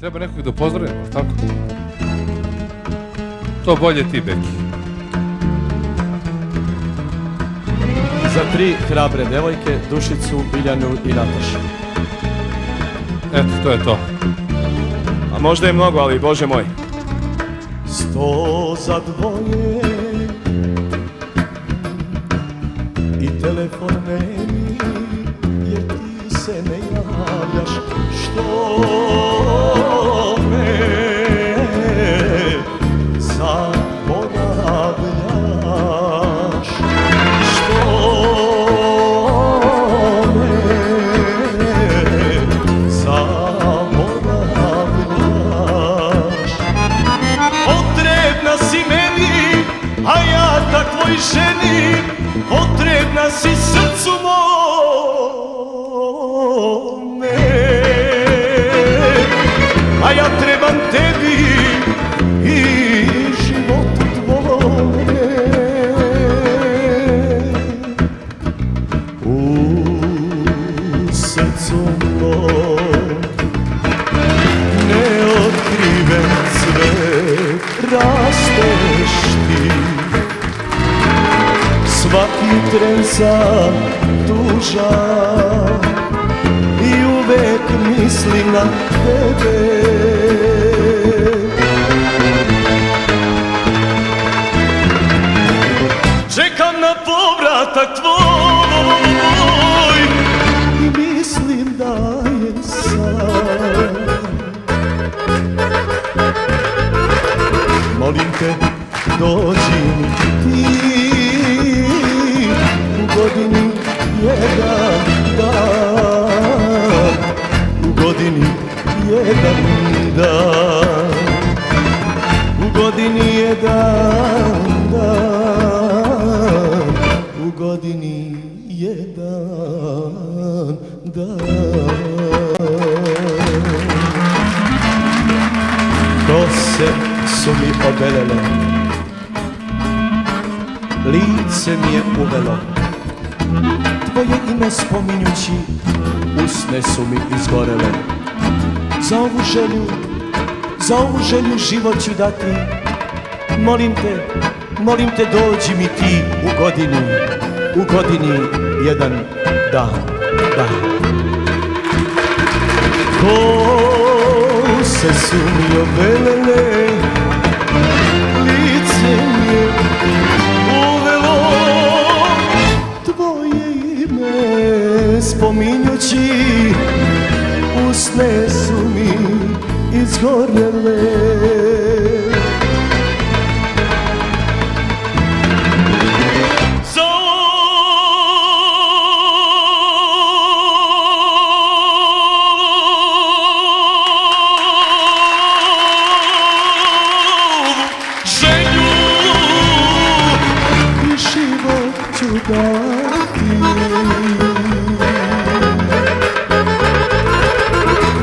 Treba nekog da pozdravimo, tako? To bolje ti, Beki. Za 3 hrabre devojke, Dušicu, Biljanu i Natašu. Eto, to je to. A možda je mnogo, ali Bože moj. 100 za dvoje i telefon meni, jer ti se ne javljaš. Što me zaboravljaš? Što me zaboravljaš? Potrebna si meni, a ja takvoj ženi. Potrebna si srcu mome, a ja trebam tebi i životu tvome. U srcu mom neotkriven cvet rasteš ti. Svaki tren sam tužan i uvek mislim na tebe. Čekam na povratak tvoj i mislim da je sad. Molim te, dođi mi ti u godini jedan dan, u godini jedan dan, u godini jedan dan, u godini jedan dan. Kose su mi obelele, lice mi je uvelo, tvoje ime spominjući, usne su mi izgorele. Za ovu želju život ću dati. Molim te dođi mi ti u godini jedan dan. Kose su mi obelele, lice mi je uvelo, tvoje ime spominjući, usne su mi izgorele.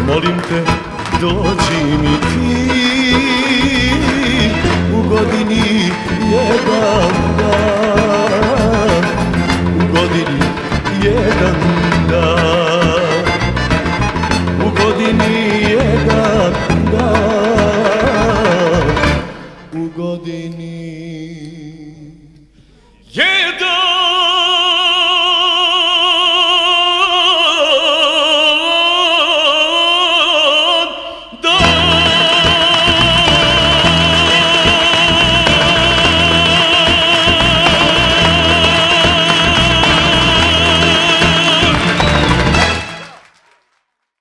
Molim te, dođi mi ti u godini jedan dan, u godini jedan dan, u godini jedan dan.